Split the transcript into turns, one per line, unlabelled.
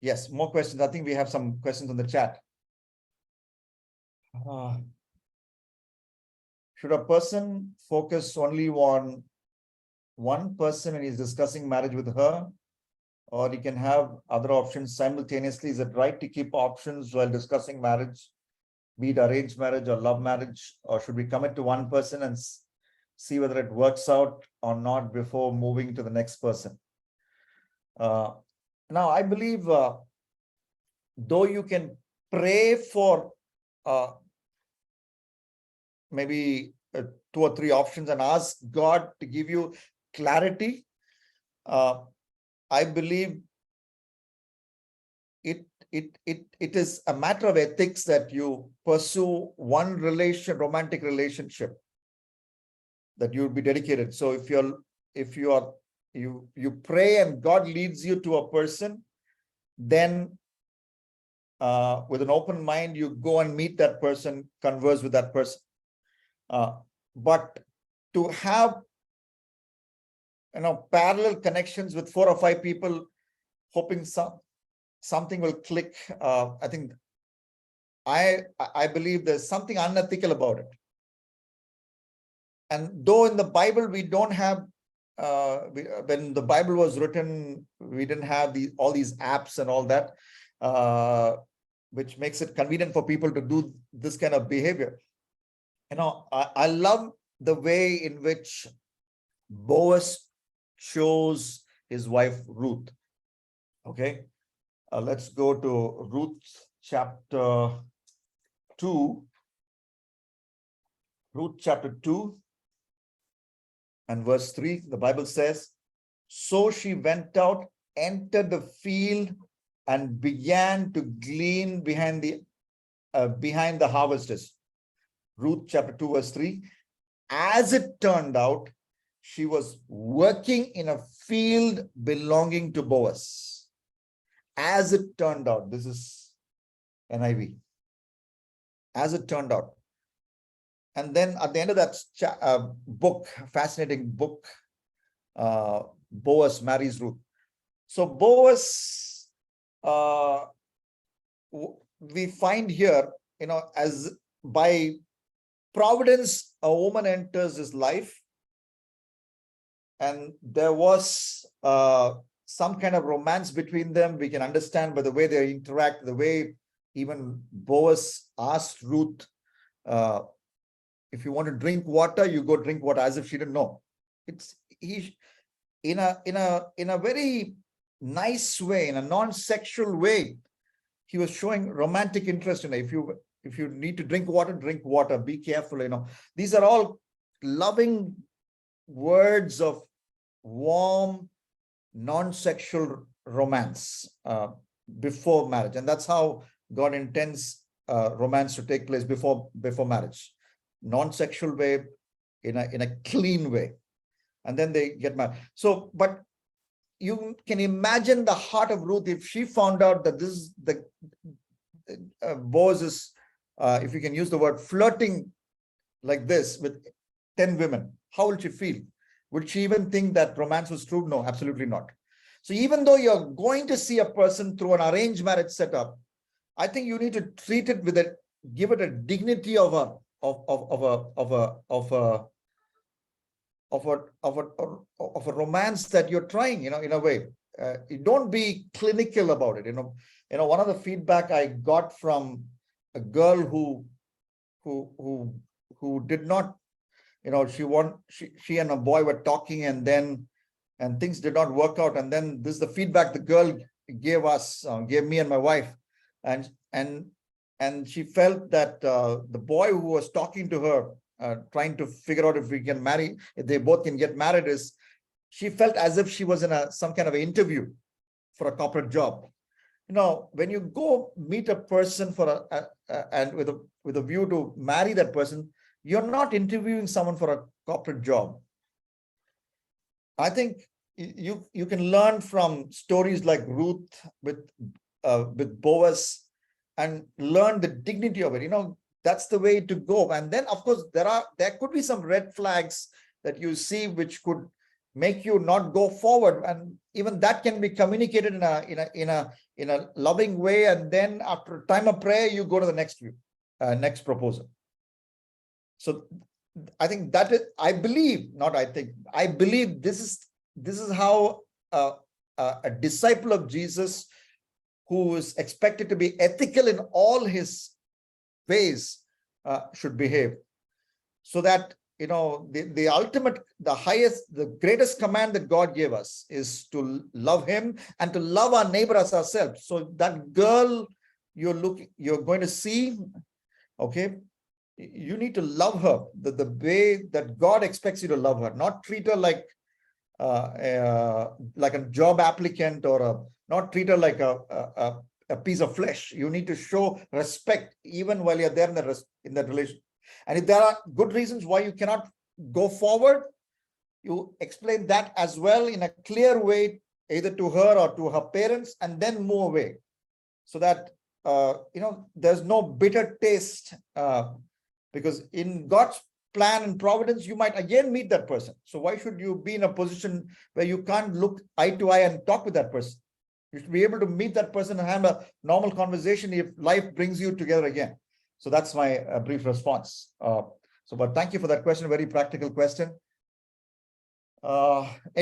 Yes, more questions. I think we have some questions on the chat. Should a person focus only on one person when he's discussing marriage with her, or he can have other options simultaneously? Is it right to keep options while discussing marriage, be it arranged marriage or love marriage, or should we commit to one person and see whether it works out or not before moving to the next person? Now, I believe though you can pray for maybe 2 or 3 options and ask God to give you clarity, I believe it is a matter of ethics that you pursue one romantic relationship that you'll be dedicated. So if you pray and God leads you to a person, then with an open mind, you go and meet that person, converse with that person. But to have parallel connections with 4 or 5 people, hoping something will click, I think I believe there's something unethical about it. And though in the Bible we don't have, when the Bible was written, we didn't have all these apps and all that, which makes it convenient for people to do this kind of behavior. I love the way in which Boaz chose his wife Ruth. Okay, let's go to Ruth chapter 2. Ruth chapter 2 and verse 3. The Bible says, "So she went out, entered the field, and began to glean behind the harvesters." Ruth chapter 2 verse 3. "As it turned out, she was working in a field belonging to Boaz." As it turned out, this is NIV. As it turned out. And then at the end of that book, fascinating book, Boaz marries Ruth. So Boaz, we find here, as by providence, a woman enters his life, and there was some kind of romance between them. We can understand by the way they interact, the way even Boaz asked Ruth, if you want to drink water, you go drink water, as if she didn't know. He in a very nice way, in a non-sexual way, he was showing romantic interest in it. If you need to drink water, be careful. These are all loving words of warm, non-sexual romance before marriage. And that's how God intends romance to take place before marriage. Non-sexual way, in a clean way. And then they get married. So, but you can imagine the heart of Ruth if she found out that this is Boaz is, if you can use the word, flirting like this with 10 women. How will she feel? Would she even think that romance was true? No, absolutely not. So even though you're going to see a person through an arranged marriage setup, I think you need to treat it with give it a dignity of a romance that you're trying, in a way. Don't be clinical about it. One of the feedback I got from a girl who did not, she and a boy were talking, and things did not work out. And then this is the feedback the girl gave me and my wife, and she felt that the boy who was talking to her, trying to figure out if they both can get married, she felt as if she was in some kind of interview for a corporate job. When you go meet a person and with a view to marry that person, you're not interviewing someone for a corporate job. I think you can learn from stories like Ruth with Boaz and learn the dignity of it. That's the way to go. And then, of course, there could be some red flags that you see which could make you not go forward, and even that can be communicated in a loving way, and then after a time of prayer you go to the next proposal. So I think that is, I believe this is how a disciple of Jesus, who is expected to be ethical in all his ways, should behave. So that, the ultimate, the highest, the greatest command that God gave us is to love him and to love our neighbor as ourselves. So that girl you're going to see, okay, you need to love her the way that God expects you to love her, not treat her like a job applicant, or not treat her like a piece of flesh. You need to show respect even while you're there in that relation. And if there are good reasons why you cannot go forward, you explain that as well in a clear way, either to her or to her parents, and then move away, so that there's no bitter taste, because in God's plan and providence you might again meet that person. So why should you be in a position where you can't look eye to eye and talk with that person? You should be able to meet that person and have a normal conversation if life brings you together again. So that's my brief response. But thank you for that question, very practical question.